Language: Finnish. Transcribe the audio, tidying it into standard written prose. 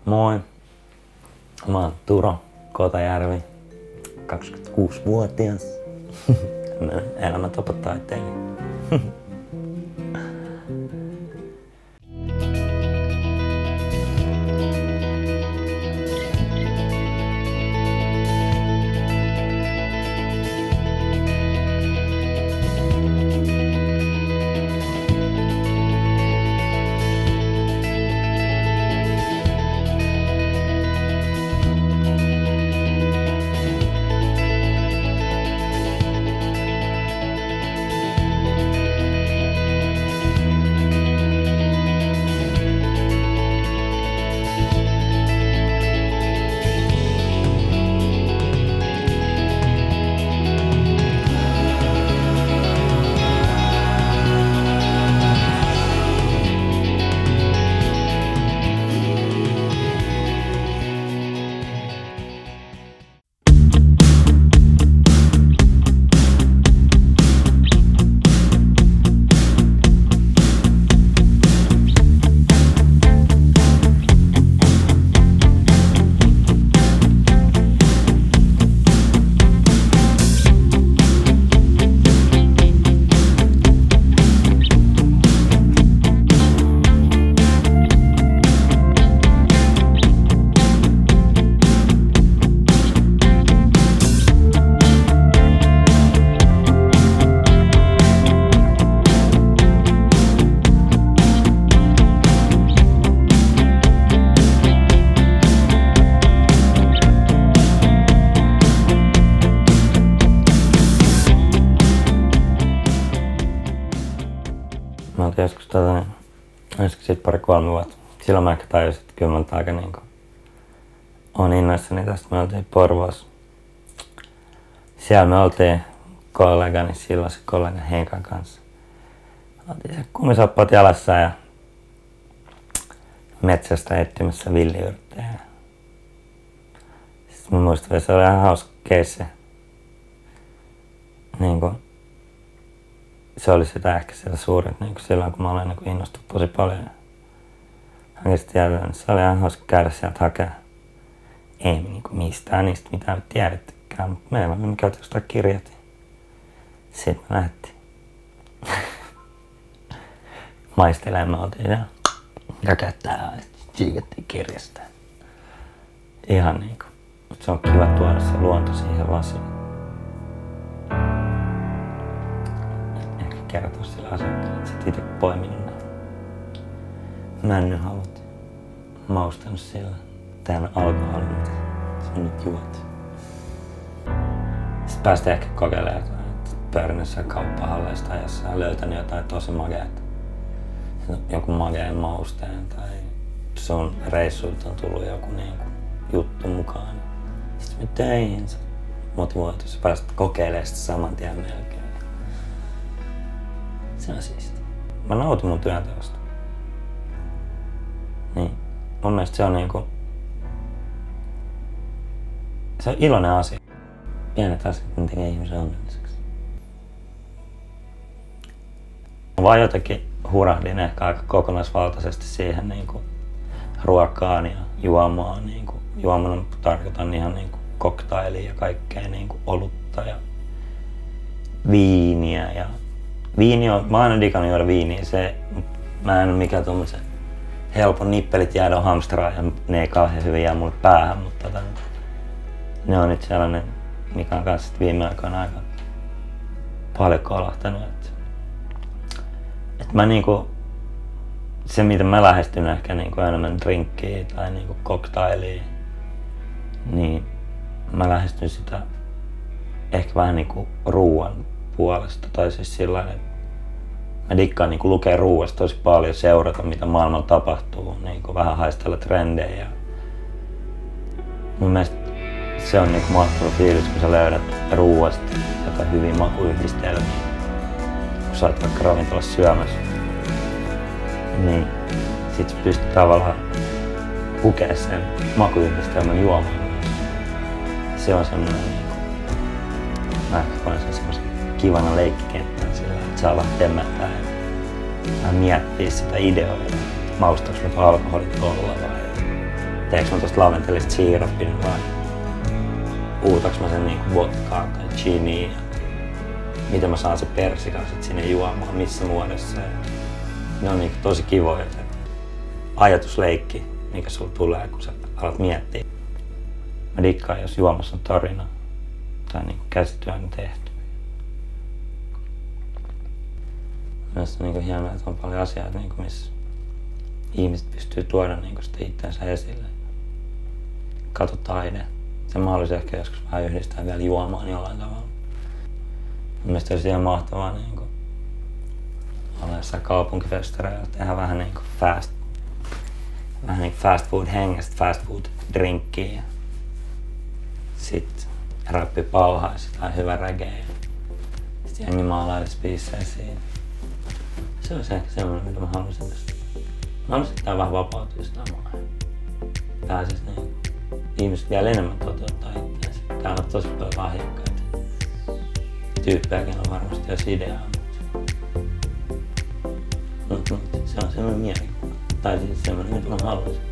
Moi, mä oon Turo Kotajärvi, 26-vuotias, elämäntapataiteilija. Mä olin joskus siitä 2-3 vuotta. Silloin mä ehkä tajusin, että kyllä mä aika on innoissani tästä. Me oltiin Porvoossa. Siellä me oltiin kollegani, silloisen kollegan Henkan kanssa. Oltiin siellä kumisoppat jalassa ja metsästä etsimässä villiyrttejä. Sitten mä muistan, että se oli ihan hauska keissi. Se oli sitä ehkä siellä suurin silloin, kun mä olin innostunut tosi paljon. Se oli ihan hauska käydä sieltä hakea. Ei mistään niistä mitään tiedettykään, mutta me käytiin jostain kirjat. Sitten me lähdettiin maistelemaan, oltiin siellä ja kättää ja tsiikattiin kirjasta. Ihan mutta se on kiva tuoda se luonto siihen lasiin. Kertoa sille asiakkaalle, että sä oot ite poiminut nämä männyhalut. Maustanut sillä tämän alkoholin, mitä sä nyt juot. Sitten päästään ehkä kokeilemaan jotain, että Pörnössä kauppahalleista jossain löytänyt jotain tosi makeata. Joku makeen mausteen tai sun reissulta on tullut joku juttu mukaan. Sitten me töihin sä motivoitu, sä pääset kokeilemaan sitä saman tien melkein. Se on siistiä. Mä nautin mun työnteosta. Niin. Mun mielestä se on se on iloinen asia. Pienet asiat, ne tekee ihmisen onnelliseksi. Mä vaan jotenkin hurahdin ehkä aika kokonaisvaltaisesti siihen ruokaan ja juomaan. Juomana tarkoitan ihan koktailia ja kaikkea olutta ja viiniä ja viini on, mä oon aina digannut juoda viiniä, mä en ole mikään tommosen helpon nippelit jäädä hamstraa ja ne ei kauhean hyvin jää mulle päähän, mutta ne on nyt sellainen, mikä on kanssa viime aikoina aika paljon kolahtanut. Et mä se mitä mä lähestyn ehkä enemmän drinkkiä tai koktailia, niin mä lähestyn sitä ehkä vähän ruuan puolesta. Tai siis sillain, että mä dikkaan lukea ruuasta tosi paljon, seurata mitä maailmalla tapahtuu, vähän haistella trendejä. Mun mielestä se on niinku mahtava fiilis, kun sä löydät ruuasta jotain hyviä makuyhdistelmiä. Kun sä oot vaikka ravintolassa syömässä, niin sit sä pystyt tavallaan pukea sen makuyhdistelmän juomaan. Se on semmoinen niinku, mä koen sen semmoisen kivana leikkikenttänä sillä, että saa vähän temmättää ja miettiä sitä ideoita. Maustaaks mä alkoholit olla vai teekö mä tosta laventelista siirapin vai uutaks mä sen niinku vodkaa tai giniä ja miten mä saan se persikan sit sinne juomaan, missä muodossa. Ne on niinku tosi kivoja ajatusleikki, mikä sulla tulee, kun sä alat miettiä. Mä dikkaan, jos juomassa on tarina tai niinku käsityönä tehty. Mielestäni on niinku hienoa, että on paljon asioita, niinku, missä ihmiset pystyy tuoda niinku sitä itseänsä esille. Kato taide. Se mahdollisesti ehkä joskus vähän yhdistää vielä juomaan jollain tavalla. Mielestäni olisi ihan mahtavaa niinku olla jossain kaupunkifestareilla, tehdä vähän niinku fast food hengestä, fast food drinkkiä ja sit räppi pauhaisi tai hyvä reggae ja sit jengi maalailisi biisejä siinä. Se olisi ehkä semmoinen, mitä mä haluaisin tässä. Mä haluaisin, että tää vähän vapautuisi tää maa. Pääsis niinku ihmiset vielä enemmän toteuttaa itseänsä. Täällä on tosi paljon lahjakkaita tyyppejäkin on varmasti jos ideaa, mutta se on semmoinen mielikuva. Tai siis semmoinen, mitä mä haluaisin.